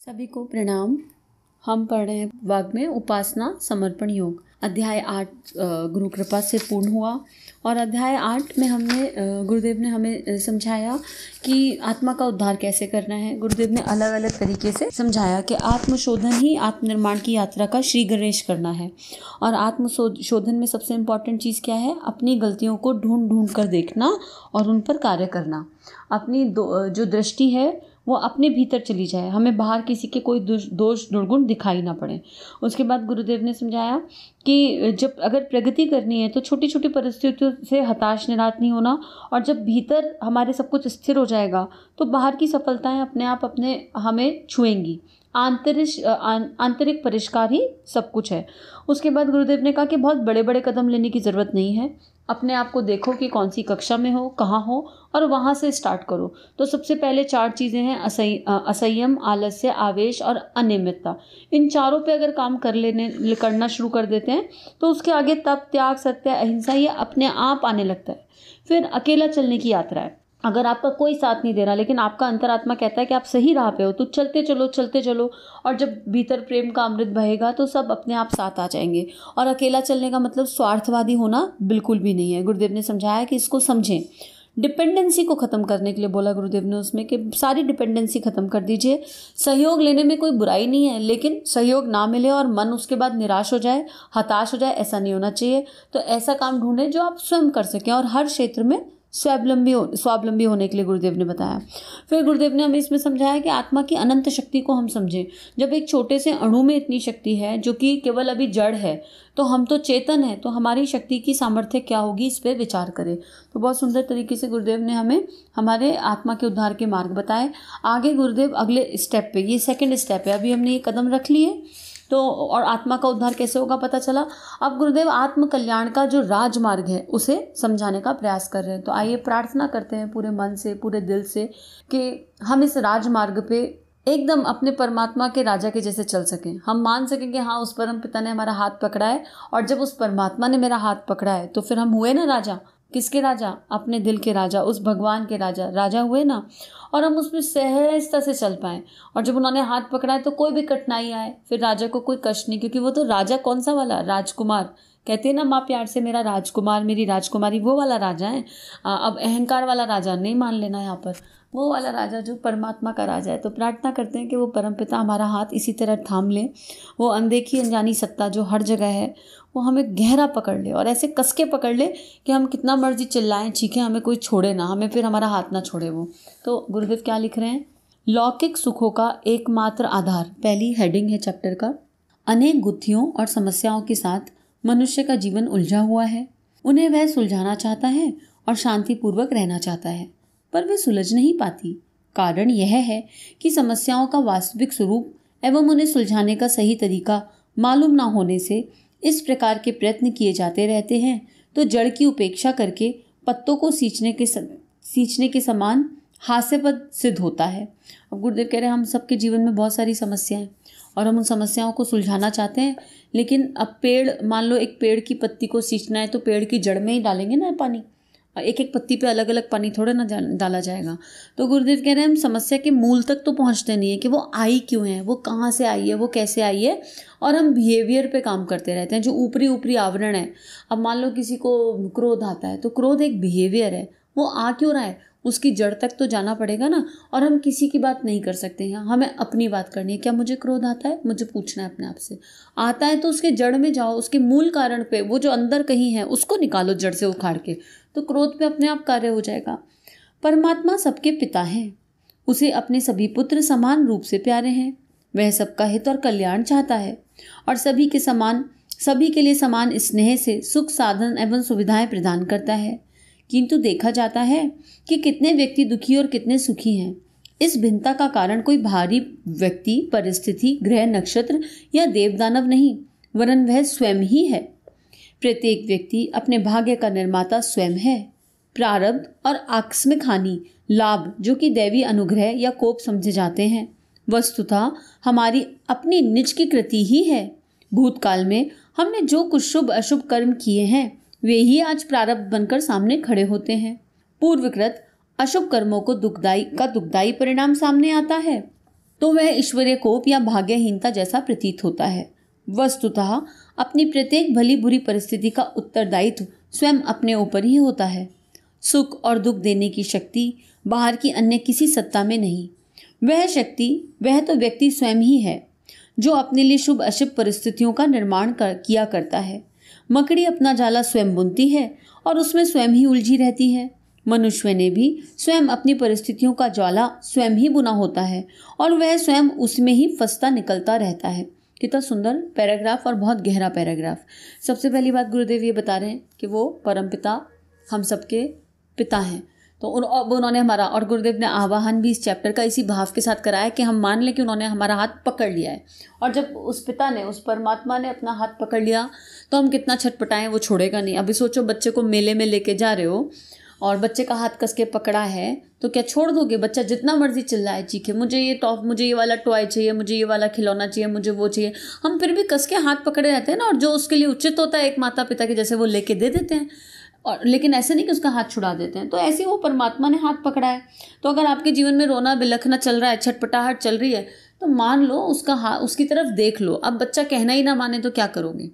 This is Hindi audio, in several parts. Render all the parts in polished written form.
सभी को प्रणाम। हम पढ़ रहे हैं भाग में उपासना समर्पण योग। अध्याय 8 गुरु कृपा से पूर्ण हुआ और अध्याय 8 में हमने गुरुदेव ने हमें समझाया कि आत्मा का उद्धार कैसे करना है। गुरुदेव ने अलग अलग तरीके से समझाया कि आत्मशोधन ही आत्मनिर्माण की यात्रा का श्री गणेश करना है। और आत्मशोधन में सबसे इम्पॉर्टेंट चीज़ क्या है? अपनी गलतियों को ढूंढ ढूंढ कर देखना और उन पर कार्य करना। अपनी जो दृष्टि है वो अपने भीतर चली जाए, हमें बाहर किसी के कोई दोष दुर्गुण दिखाई ना पड़े। उसके बाद गुरुदेव ने समझाया कि जब अगर प्रगति करनी है तो छोटी छोटी परिस्थितियों से हताश निराश नहीं होना, और जब भीतर हमारे सब कुछ स्थिर हो जाएगा तो बाहर की सफलताएं अपने आप हमें छुएंगी। आंतरिक परिष्कार ही सब कुछ है। उसके बाद गुरुदेव ने कहा कि बहुत बड़े बड़े कदम लेने की ज़रूरत नहीं है। अपने आप को देखो कि कौन सी कक्षा में हो, कहाँ हो, और वहाँ से स्टार्ट करो। तो सबसे पहले 4 चीज़ें हैं: असंयम, आलस्य, आवेश और अनियमितता। इन चारों पे अगर काम करना शुरू कर देते हैं तो उसके आगे तप, त्याग, सत्य, अहिंसा ये अपने आप आने लगता है। फिर अकेला चलने की यात्रा है। अगर आपका कोई साथ नहीं दे रहा लेकिन आपका अंतरात्मा कहता है कि आप सही राह पे हो, तो चलते चलो। और जब भीतर प्रेम का अमृत बहेगा तो सब अपने आप साथ आ जाएंगे। और अकेला चलने का मतलब स्वार्थवादी होना बिल्कुल भी नहीं है। गुरुदेव ने समझाया कि इसको समझें। डिपेंडेंसी को ख़त्म करने के लिए बोला गुरुदेव ने उसमें कि सारी डिपेंडेंसी ख़त्म कर दीजिए। सहयोग लेने में कोई बुराई नहीं है, लेकिन सहयोग ना मिले और मन उसके बाद निराश हो जाए, हताश हो जाए, ऐसा नहीं होना चाहिए। तो ऐसा काम ढूंढें जो आप स्वयं कर सकें, और हर क्षेत्र में स्वावलंबी होने के लिए गुरुदेव ने बताया। फिर गुरुदेव ने हमें इसमें समझाया कि आत्मा की अनंत शक्ति को हम समझें। जब एक छोटे से अणु में इतनी शक्ति है जो कि केवल अभी जड़ है, तो हम तो चेतन है, तो हमारी शक्ति की सामर्थ्य क्या होगी, इस पर विचार करें। तो बहुत सुंदर तरीके से गुरुदेव ने हमें हमारे आत्मा के उद्धार के मार्ग बताए। आगे गुरुदेव अगले स्टेप पे, ये सेकंड स्टेप है, अभी हमने ये कदम रख लिए तो, और आत्मा का उद्धार कैसे होगा पता चला। अब गुरुदेव आत्म कल्याण का जो राजमार्ग है उसे समझाने का प्रयास कर रहे हैं। तो आइए प्रार्थना करते हैं पूरे मन से, पूरे दिल से, कि हम इस राजमार्ग पे एकदम अपने परमात्मा के राजा के जैसे चल सकें। हम मान सकें कि हाँ, उस परम पिता ने हमारा हाथ पकड़ा है, और जब उस परमात्मा ने मेरा हाथ पकड़ा है तो फिर हम हुए ना राजा। किसके राजा? अपने दिल के राजा, उस भगवान के राजा हुए ना। और हम उसमें सहजता से चल पाएं, और जब उन्होंने हाथ पकड़ा है तो कोई भी कठिनाई आए फिर राजा को कोई कष्ट नहीं, क्योंकि वो तो राजा कौन सा वाला? राजकुमार। कहते हैं ना माँ प्यार से, मेरा राजकुमार, मेरी राजकुमारी, वो वाला राजा है। अब अहंकार वाला राजा नहीं मान लेना यहाँ पर, वो वाला राजा जो परमात्मा का राजा है। तो प्रार्थना करते हैं कि वो परमपिता हमारा हाथ इसी तरह थाम ले। वो अनदेखी अनजानी सत्ता जो हर जगह है वो हमें गहरा पकड़ ले, और ऐसे कस के पकड़ ले कि हम कितना मर्जी चिल्लाएं चीखें, हमें कोई छोड़े ना, हमें फिर हमारा हाथ ना छोड़े वो। तो गुरुदेव क्या लिख रहे हैं? लौकिक सुखों का एकमात्र आधार, पहली हेडिंग है चैप्टर का। अनेक गुत्थियों और समस्याओं के साथ मनुष्य का जीवन उलझा हुआ है। उन्हें वह सुलझाना चाहता है और शांतिपूर्वक रहना चाहता है, पर वे सुलझ नहीं पाती। कारण यह है कि समस्याओं का वास्तविक स्वरूप एवं उन्हें सुलझाने का सही तरीका मालूम ना होने से इस प्रकार के प्रयत्न किए जाते रहते हैं, तो जड़ की उपेक्षा करके पत्तों को सींचने के समान हास्यपद सिद्ध होता है। अब गुरुदेव कह रहे हैं हम सबके जीवन में बहुत सारी समस्याएं, और हम उन समस्याओं को सुलझाना चाहते हैं, लेकिन अब पेड़, मान लो एक पेड़ की पत्ती को सींचना है तो पेड़ की जड़ में ही डालेंगे ना पानी, एक एक पत्ती पे अलग अलग पानी थोड़ा ना डाला जाएगा। तो गुरुदेव कह रहे हैं हम समस्या के मूल तक तो पहुंचते नहीं है कि वो आई क्यों है, वो कहाँ से आई है, वो कैसे आई है, और हम बिहेवियर पे काम करते रहते हैं, जो ऊपरी आवरण है। अब मान लो किसी को क्रोध आता है तो क्रोध एक बिहेवियर है, वो आ क्यों रहा है, उसकी जड़ तक तो जाना पड़ेगा ना। और हम किसी की बात नहीं कर सकते हैं, हमें अपनी बात करनी है। क्या मुझे क्रोध आता है? मुझे पूछना है अपने आप से। आता है तो उसके जड़ में जाओ, उसके मूल कारण पे, वो जो अंदर कहीं है उसको निकालो जड़ से उखाड़ के, तो क्रोध पे अपने आप कार्य हो जाएगा। परमात्मा सबके पिता हैं, उसे अपने सभी पुत्र समान रूप से प्यारे हैं। वह सबका हित और कल्याण चाहता है और सभी के लिए समान स्नेह से सुख साधन एवं सुविधाएं प्रदान करता है। किंतु देखा जाता है कि कितने व्यक्ति दुखी और कितने सुखी हैं। इस भिन्नता का कारण कोई बाहरी व्यक्ति, परिस्थिति, ग्रह, नक्षत्र या देवदानव नहीं, वरन वह स्वयं ही है। प्रत्येक व्यक्ति अपने भाग्य का निर्माता स्वयं है। प्रारब्ध और आकस्मिक हानि, लाभ जो कि दैवी अनुग्रह या कोप समझे जाते हैं, वस्तुतः हमारी अपनी निज की कृति ही है। भूतकाल में हमने जो कुछ शुभ अशुभ कर्म किए हैं वे ही आज प्रारब्ध बनकर सामने खड़े होते हैं। पूर्वकृत अशुभ कर्मों को दुखदायी परिणाम सामने आता है। तो वह ईश्वरीय कोप या भाग्यहीनता जैसा प्रतीत होता है। वस्तुतः अपनी प्रत्येक भली बुरी परिस्थिति का उत्तरदायित्व स्वयं अपने ऊपर ही होता है। सुख और दुख देने की शक्ति बाहर की अन्य किसी सत्ता में नहीं। वह तो व्यक्ति स्वयं ही है जो अपने लिए शुभ अशुभ परिस्थितियों का निर्माण किया करता है। मकड़ी अपना जाला स्वयं बुनती है और उसमें स्वयं ही उलझी रहती है। मनुष्य ने भी स्वयं अपनी परिस्थितियों का ज्वाला स्वयं ही बुना होता है और वह स्वयं उसमें ही फंसता निकलता रहता है। कितना सुंदर पैराग्राफ और बहुत गहरा पैराग्राफ। सबसे पहली बात गुरुदेव ये बता रहे हैं कि वो परमपिता हम सबके पिता हैं। तो उन्होंने हमारा, और गुरुदेव ने आवाहन भी इस चैप्टर का इसी भाव के साथ कराया कि हम मान लें कि उन्होंने हमारा हाथ पकड़ लिया है। और जब उस पिता ने, उस परमात्मा ने अपना हाथ पकड़ लिया तो हम कितना छटपटाएं, वो छोड़ेगा नहीं। अभी सोचो बच्चे को मेले में लेके जा रहे हो और बच्चे का हाथ कस के पकड़ा है तो क्या छोड़ दोगे? बच्चा जितना मर्जी चिल्लाए चीखे, मुझे ये वाला टॉय चाहिए, मुझे ये वाला खिलौना चाहिए, मुझे वो चाहिए, हम फिर भी कस के हाथ पकड़े रहते हैं ना। और जो उसके लिए उचित होता है एक माता पिता के जैसे वो लेके दे देते हैं, और लेकिन ऐसे नहीं कि उसका हाथ छुड़ा देते हैं। तो ऐसे वो परमात्मा ने हाथ पकड़ा है। तो अगर आपके जीवन में रोना बिलखना चल रहा है, छटपटाहट चल रही है, तो मान लो उसका हाथ, उसकी तरफ देख लो। अब बच्चा कहना ही ना माने तो क्या करोगे?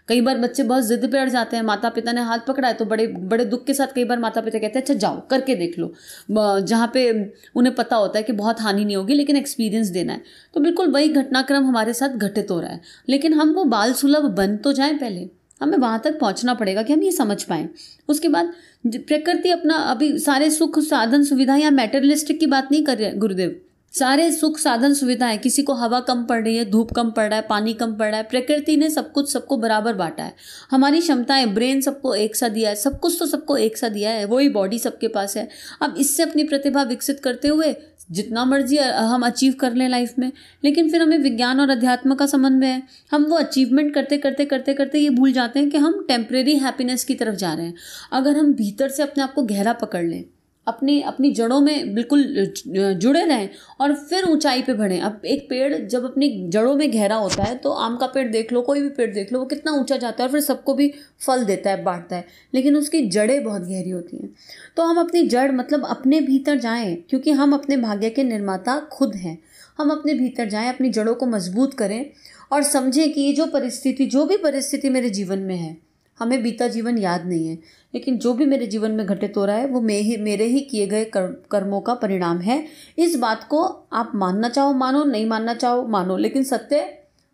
कई बार बच्चे बहुत जिद पे अड़ जाते हैं, माता पिता ने हाथ पकड़ा है तो बड़े बड़े दुख के साथ कई बार माता पिता कहते हैं अच्छा जाओ करके देख लो, जहाँ पे उन्हें पता होता है कि बहुत हानि नहीं होगी लेकिन एक्सपीरियंस देना है। तो बिल्कुल वही घटनाक्रम हमारे साथ घटित हो रहा है, लेकिन हम वो बाल सुलभ बन तो जाएं, पहले हमें वहाँ तक पहुँचना पड़ेगा कि हम ये समझ पाएँ। उसके बाद प्रकृति अपना, अभी सारे सुख साधन सुविधा या मैटेरियलिस्टिक की बात नहीं कर रहे गुरुदेव, सारे सुख साधन सुविधाएं, किसी को हवा कम पड़ रही है, धूप कम पड़ रहा है, पानी कम पड़ रहा है, प्रकृति ने सब कुछ सबको बराबर बांटा है। हमारी क्षमताएं, ब्रेन सबको एक सा दिया है, सब कुछ तो सबको एक सा दिया है, वही बॉडी सबके पास है। अब इससे अपनी प्रतिभा विकसित करते हुए जितना मर्जी हम अचीव कर लें लाइफ में, लेकिन फिर हमें विज्ञान और अध्यात्म का समन्वय है। हम वो अचीवमेंट करते करते करते करते ये भूल जाते हैं कि हम टेम्परेरी हैप्पीनेस की तरफ जा रहे हैं। अगर हम भीतर से अपने आप को गहरा पकड़ लें, अपनी जड़ों में बिल्कुल जुड़े रहें और फिर ऊंचाई पे बढ़ें। अब एक पेड़ जब अपनी जड़ों में गहरा होता है, तो आम का पेड़ देख लो, कोई भी पेड़ देख लो, वो कितना ऊंचा जाता है और फिर सबको भी फल देता है, बांटता है, लेकिन उसकी जड़ें बहुत गहरी होती हैं। तो हम अपनी जड़ मतलब अपने भीतर जाएं, क्योंकि हम अपने भाग्य के निर्माता खुद हैं। हम अपने भीतर जाएं, अपनी जड़ों को मजबूत करें और समझें कि ये जो भी परिस्थिति मेरे जीवन में है, हमें बीता जीवन याद नहीं है, लेकिन जो भी मेरे जीवन में घटित हो रहा है वो मेरे ही किए गए कर्मों का परिणाम है। इस बात को आप मानना चाहो मानो, नहीं मानना चाहो मानो, लेकिन सत्य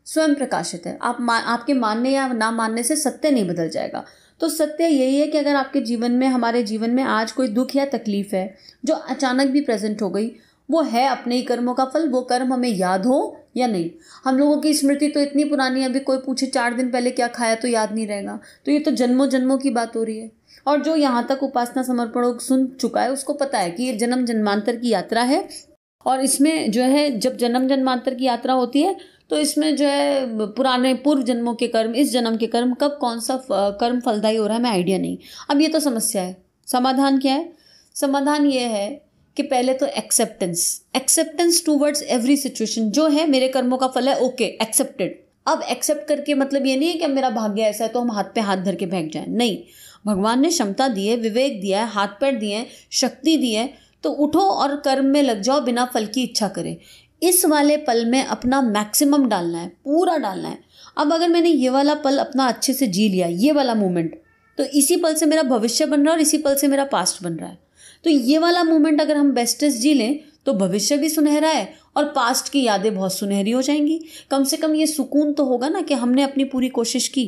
स्वयं प्रकाशित है। आपके मानने या ना मानने से सत्य नहीं बदल जाएगा। तो सत्य यही है कि अगर आपके जीवन में, हमारे जीवन में आज कोई दुख या तकलीफ है जो अचानक भी प्रेजेंट हो गई, वो है अपने ही कर्मों का फल। वो कर्म हमें याद हो या नहीं, हम लोगों की स्मृति तो इतनी पुरानी है, अभी कोई पूछे 4 दिन पहले क्या खाया तो याद नहीं रहेगा। तो ये तो जन्मों जन्मों की बात हो रही है। और जो यहाँ तक उपासना समर्पण सुन चुका है उसको पता है कि ये जन्म जन्मांतर की यात्रा है। और इसमें जो है, जब जन्म जन्मांतर की यात्रा होती है तो इसमें जो है पुराने पूर्व जन्मों के कर्म, इस जन्म के कर्म, कब कौन सा कर्म फलदायी हो रहा है हमें आइडिया नहीं। अब ये तो समस्या है। समाधान क्या है? समाधान ये है कि पहले तो एक्सेप्टेंस टूवर्ड्स एवरी सिचुएशन। जो है मेरे कर्मों का फल है, ओके एक्सेप्टेड। अब एक्सेप्ट करके मतलब ये नहीं है कि मेरा भाग्य ऐसा है तो हम हाथ पे हाथ धर के बैठ जाएं, नहीं। भगवान ने क्षमता दी है, विवेक दिया है, हाथ पैर दिए हैं, शक्ति दी है, तो उठो और कर्म में लग जाओ बिना फल की इच्छा करे। इस वाले पल में अपना मैक्सिमम डालना है, पूरा डालना है। अब अगर मैंने ये वाला पल अपना अच्छे से जी लिया, ये वाला मोमेंट, तो इसी पल से मेरा भविष्य बन रहा है और इसी पल से मेरा पास्ट बन रहा है। तो ये वाला मोमेंट अगर हम बेस्टेस्ट जी लें तो भविष्य भी सुनहरा है और पास्ट की यादें बहुत सुनहरी हो जाएंगी। कम से कम ये सुकून तो होगा ना कि हमने अपनी पूरी कोशिश की।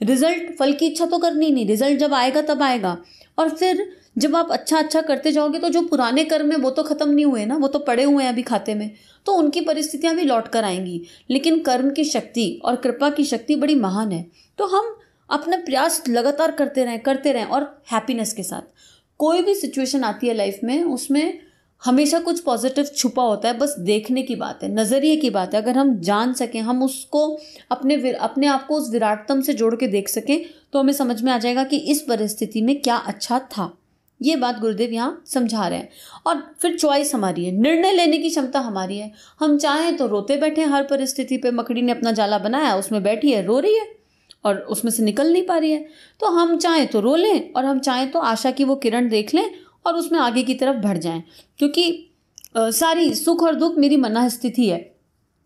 रिजल्ट, फल की इच्छा तो करनी नहीं, रिजल्ट जब आएगा तब आएगा। और फिर जब आप अच्छा करते जाओगे तो जो पुराने कर्म है वो तो खत्म नहीं हुए ना, वो तो पड़े हुए हैं अभी खाते में, तो उनकी परिस्थितियां भी लौट कर आएंगी। लेकिन कर्म की शक्ति और कृपा की शक्ति बड़ी महान है। तो हम अपना प्रयास लगातार करते रहें और हैप्पीनेस के साथ। कोई भी सिचुएशन आती है लाइफ में, उसमें हमेशा कुछ पॉजिटिव छुपा होता है, बस देखने की बात है, नज़रिए की बात है। अगर हम जान सकें, हम उसको अपने आप को उस विराटतम से जोड़ के देख सकें, तो हमें समझ में आ जाएगा कि इस परिस्थिति में क्या अच्छा था। ये बात गुरुदेव यहाँ समझा रहे हैं। और फिर चॉइस हमारी है, निर्णय लेने की क्षमता हमारी है। हम चाहें तो रोते बैठे हर परिस्थिति पे। मकड़ी ने अपना जाला बनाया, उसमें बैठी है, रो रही है और उसमें से निकल नहीं पा रही है। तो हम चाहें तो रो लें और हम चाहें तो आशा की वो किरण देख लें और उसमें आगे की तरफ बढ़ जाएं। क्योंकि सारी सुख और दुख मेरी मन स्थिति है।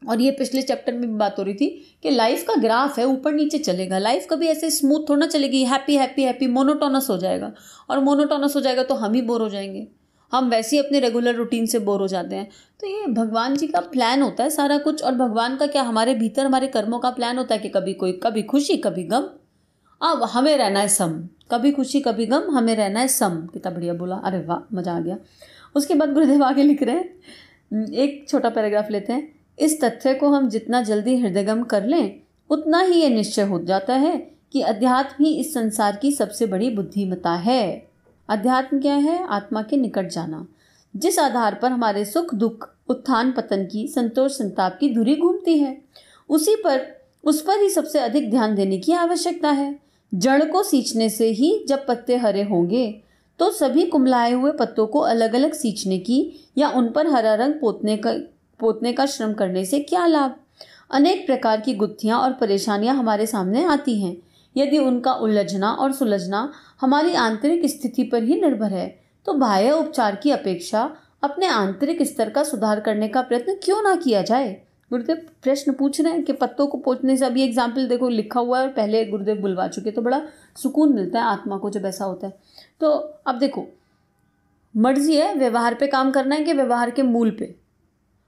और ये पिछले चैप्टर में भी बात हो रही थी कि लाइफ का ग्राफ है, ऊपर नीचे चलेगा। लाइफ कभी ऐसे स्मूथ थोड़ा ना चलेगी, हैप्पी हैप्पी हैप्पी, मोनोटोनस हो जाएगा। और मोनोटोनस हो जाएगा तो हम ही बोर हो जाएंगे। हम वैसे ही अपने रेगुलर रूटीन से बोर हो जाते हैं। तो ये भगवान जी का प्लान होता है सारा कुछ। और भगवान का क्या, हमारे भीतर हमारे कर्मों का प्लान होता है कि कभी खुशी कभी गम। अब हमें रहना है सम, कभी खुशी कभी गम, हमें रहना है सम। कितना बढ़िया बोला, अरे वाह, मजा आ गया। उसके बाद गुरुदेव आगे लिख रहे हैं, एक छोटा पैराग्राफ लेते हैं। इस तथ्य को हम जितना जल्दी हृदयगम कर लें उतना ही ये निश्चय हो जाता है कि अध्यात्म ही इस संसार की सबसे बड़ी बुद्धिमत्ता है। अध्यात्म क्या है? आत्मा के निकट जाना, जिस आधार पर हमारे सुख दुख, उत्थान पतन की, संतोष संताप की धुरी घूमती है, उस पर ही सबसे अधिक ध्यान देने की आवश्यकता है। जड़ को सींचने से ही जब पत्ते हरे होंगे तो सभी कुम्हलाए हुए पत्तों को अलग अलग सींचने की या उन पर हरा रंग पोतने का श्रम करने से क्या लाभ? अनेक प्रकार की गुत्थियां और परेशानियां हमारे सामने आती हैं। यदि उनका उलझना और सुलझना हमारी आंतरिक स्थिति पर ही निर्भर है तो बाह्य उपचार की अपेक्षा अपने आंतरिक स्तर का सुधार करने का प्रयत्न क्यों ना किया जाए? गुरुदेव प्रश्न पूछ रहे हैं कि पत्तों को पोंछने से, अभी एग्जाम्पल देखो लिखा हुआ है और पहले गुरुदेव बुलवा चुके, तो बड़ा सुकून मिलता है आत्मा को जब ऐसा होता है। तो अब देखो, मर्जी है व्यवहार पे काम करना है कि व्यवहार के मूल पे।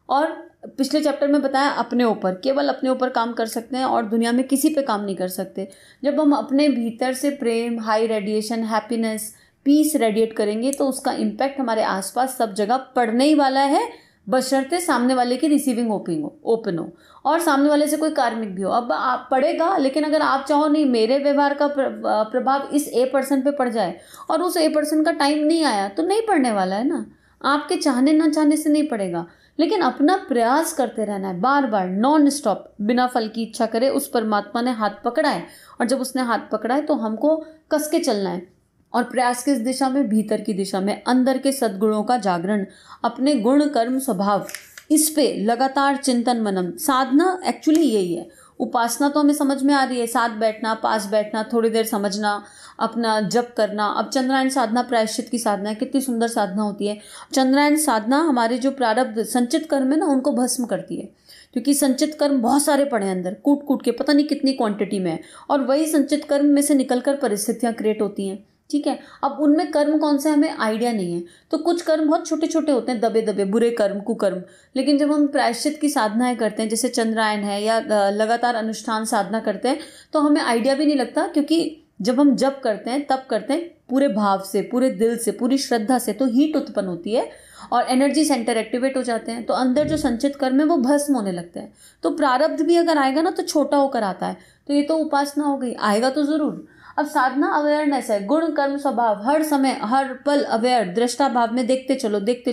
और पिछले चैप्टर में बताया अपने ऊपर, केवल अपने ऊपर काम कर सकते हैं और दुनिया में किसी पे काम नहीं कर सकते। जब हम अपने भीतर से प्रेम, high radiation, happiness, peace radiate करेंगे तो उसका इम्पैक्ट हमारे आसपास सब जगह पड़ने ही वाला है, बशर्ते सामने वाले की रिसीविंग ओपन हो और सामने वाले से कोई कार्मिक भी हो। अब आप पड़ेगा, लेकिन अगर आप चाहो नहीं मेरे व्यवहार का प्रभाव इस ए पर्सन पे पड़ जाए और उस ए पर्सन का टाइम नहीं आया तो नहीं पड़ने वाला है ना। आपके चाहने ना चाहने से नहीं पड़ेगा, लेकिन अपना प्रयास करते रहना है, बार बार नॉन स्टॉप, बिना फल की इच्छा करे। उस परमात्मा ने हाथ पकड़ा है और जब उसने हाथ पकड़ा है तो हमको कस के चलना है। और प्रयास किस दिशा में? भीतर की दिशा में, अंदर के सद्गुणों का जागरण, अपने गुण कर्म स्वभाव, इस पे लगातार चिंतन मनन। साधना एक्चुअली यही है। उपासना तो हमें समझ में आ रही है, साथ बैठना, पास बैठना, थोड़ी देर समझना, अपना जप करना। अब चंद्रायन साधना प्रायश्चित की साधना है, कितनी सुंदर साधना होती है। चंद्रायन साधना हमारे जो प्रारब्ध संचित कर्म है ना, उनको भस्म करती है, क्योंकि संचित कर्म बहुत सारे पड़े हैं अंदर, कूट कूट के, पता नहीं कितनी क्वांटिटी में है। और वही संचित कर्म में से निकलकर परिस्थितियां क्रिएट होती हैं, ठीक है। अब उनमें कर्म कौन से हमें आइडिया नहीं है, तो कुछ कर्म बहुत छोटे छोटे होते हैं, दबे दबे बुरे कर्म, कुकर्म। लेकिन जब हम प्रायश्चित की साधनाएं करते हैं, जैसे चंद्रायन है या लगातार अनुष्ठान साधना करते हैं, तो हमें आइडिया भी नहीं लगता, क्योंकि जब हम जप करते हैं तब करते हैं पूरे भाव से, पूरे दिल से, पूरी श्रद्धा से, तो हीट उत्पन्न होती है और एनर्जी सेंटर एक्टिवेट हो जाते हैं, तो अंदर जो संचित कर्म है वो भस्म होने लगते हैं। तो प्रारब्ध भी अगर आएगा ना तो छोटा होकर आता है। तो ये तो उपासना हो गई, आएगा तो जरूर। अब साधना अवेयरनेस है, गुण कर्म स्वभाव, हर समय हर पल अवेयर, दृष्टा भाव में देखते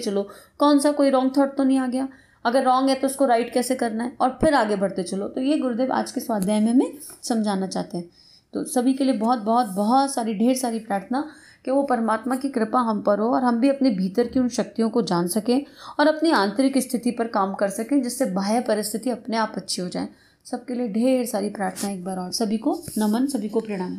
चलो कौन सा कोई रॉन्ग थॉट तो नहीं आ गया, अगर रॉन्ग है तो उसको राइट कैसे करना है, और फिर आगे बढ़ते चलो। तो ये गुरुदेव आज के स्वाध्याय में हमें समझाना चाहते हैं। तो सभी के लिए बहुत बहुत बहुत सारी, ढेर सारी प्रार्थना कि वो परमात्मा की कृपा हम पर हो और हम भी अपने भीतर की उन शक्तियों को जान सकें और अपनी आंतरिक स्थिति पर काम कर सकें, जिससे बाह्य परिस्थिति अपने आप अच्छी हो जाए। सबके लिए ढेर सारी प्रार्थना एक बार और। सभी को नमन, सभी को प्रणाम।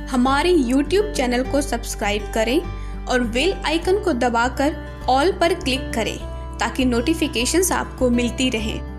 हमारे YouTube चैनल को सब्सक्राइब करें और बेल आइकन को दबाकर ऑल पर क्लिक करें ताकि नोटिफिकेशंस आपको मिलती रहें।